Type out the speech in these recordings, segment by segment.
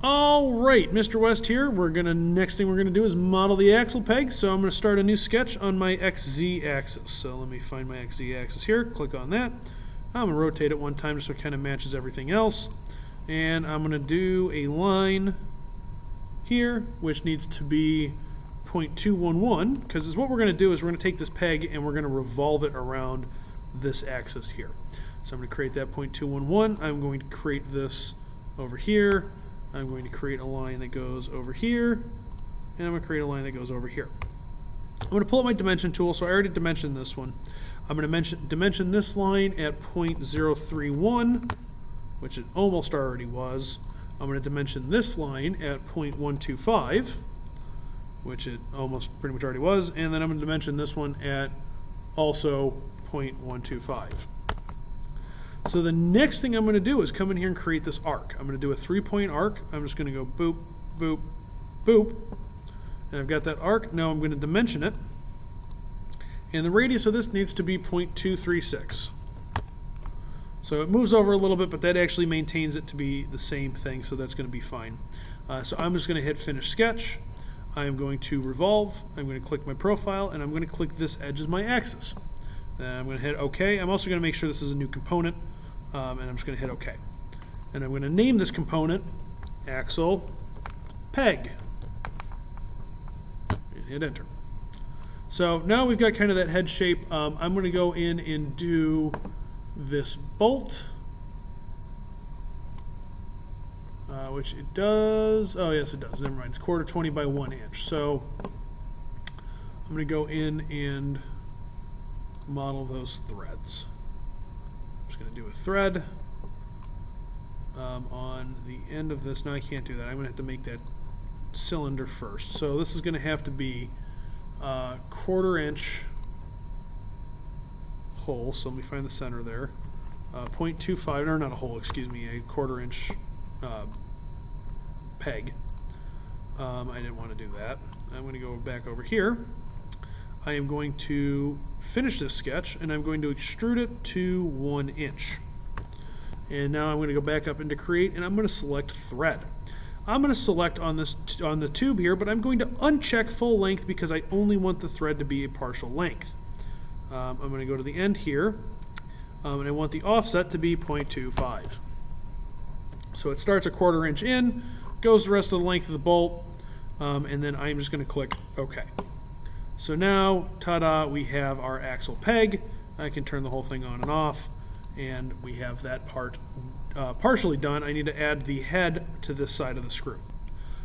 All right, Mr. West here. Next thing we're gonna do is model the axle peg. So I'm gonna start a new sketch on my XZ axis. So let me find my XZ axis here. Click on that. I'm gonna rotate it one time so it kind of matches everything else. And I'm gonna do a line here, which needs to be 0.211, because what we're gonna do is we're gonna take this peg and we're gonna revolve it around this axis here. So I'm gonna create that 0.211. I'm going to create this over here. I'm going to create a line that goes over here, and I'm going to create a line that goes over here. I'm going to pull up my dimension tool, so I already dimensioned this one. I'm going to dimension this line at 0.031, which it almost already was. I'm going to dimension this line at 0.125, which it almost pretty much already was, and then I'm going to dimension this one at also 0.125. So the next thing I'm going to do is come in here and create this arc. I'm going to do a 3-point arc. I'm just going to go boop, boop, boop. And I've got that arc. Now I'm going to dimension it. And the radius of this needs to be 0.236. So it moves over a little bit, but that actually maintains it to be the same thing, so that's going to be fine. So I'm just going to hit Finish Sketch. I'm going to revolve. I'm going to click my profile, and I'm going to click this edge as my axis. Then I'm going to hit OK. I'm also going to make sure this is a new component, and I'm just going to hit OK. And I'm going to name this component Axle Peg. And hit Enter. So now we've got kind of that head shape. I'm going to go in and do this bolt, which it does. Oh, yes, it does. Never mind. It's 1/4 by 1 inch. So I'm going to go in and model those threads. I'm just going to do a thread on the end of this. Now I can't do that. I'm going to have to make that cylinder first. So this is going to have to be a 1/4 inch hole. So let me find the center there. 0.25, or not a hole, excuse me, a 1/4 inch peg. I didn't want to do that. I'm going to go back over here. I am going to finish this sketch, and I'm going to extrude it to 1 inch. And now I'm going to go back up into Create, and I'm going to select Thread. I'm going to select on the tube here, but I'm going to uncheck full length because I only want the thread to be a partial length. I'm going to go to the end here, and I want the offset to be 0.25. So it starts a 1/4 inch in, goes the rest of the length of the bolt, and then I'm just going to click OK. So now, ta-da, we have our axle peg. I can turn the whole thing on and off, and we have that part partially done. I need to add the head to this side of the screw.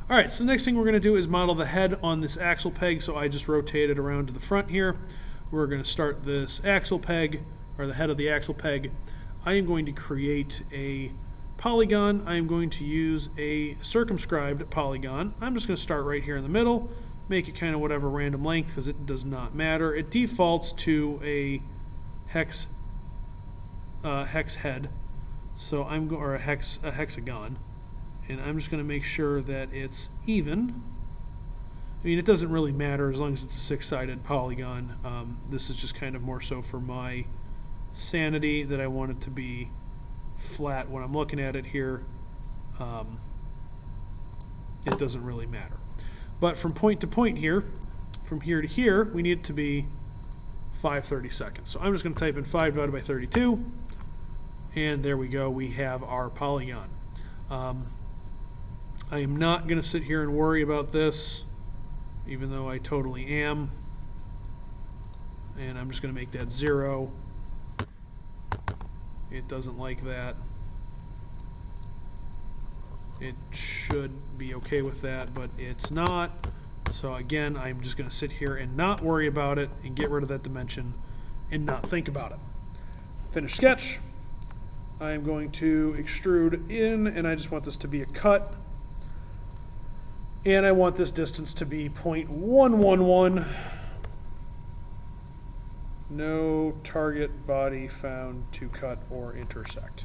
All right, so the next thing we're going to do is model the head on this axle peg, so I just rotate it around to the front here. We're going to start this axle peg, or the head of the axle peg. I am going to create a polygon. I am going to use a circumscribed polygon. I'm just going to start right here in the middle. Make it kind of whatever random length because it does not matter. It defaults to a hex head, so or a hexagon, and I'm just going to make sure that it's even. I mean, it doesn't really matter as long as it's a 6-sided polygon. This is just kind of more so for my sanity that I want it to be flat when I'm looking at it here. It doesn't really matter. But from point to point here, from here to here, we need it to be 5/32. So I'm just going to type in 5 divided by 32, and there we go. We have our polygon. I am not going to sit here and worry about this, even though I totally am. And I'm just going to make that 0. It doesn't like that. It should be okay with that, but it's not. So again, I'm just going to sit here and not worry about it and get rid of that dimension and not think about it. Finish sketch. I am going to extrude in, and I just want this to be a cut. And I want this distance to be 0.111. No target body found to cut or intersect.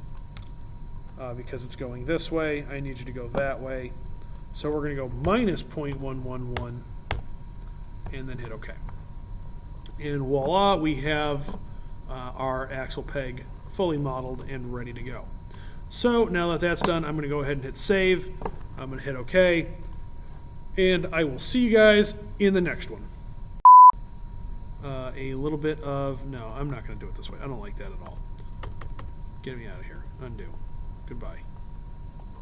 Because it's going this way, I need you to go that way. So we're going to go minus 0.111 and then hit OK. And voila, we have our axle peg fully modeled and ready to go. So now that that's done, I'm going to go ahead and hit Save. I'm going to hit OK. And I will see you guys in the next one. A little bit of... No, I'm not going to do it this way. I don't like that at all. Get me out of here. Undo. Goodbye.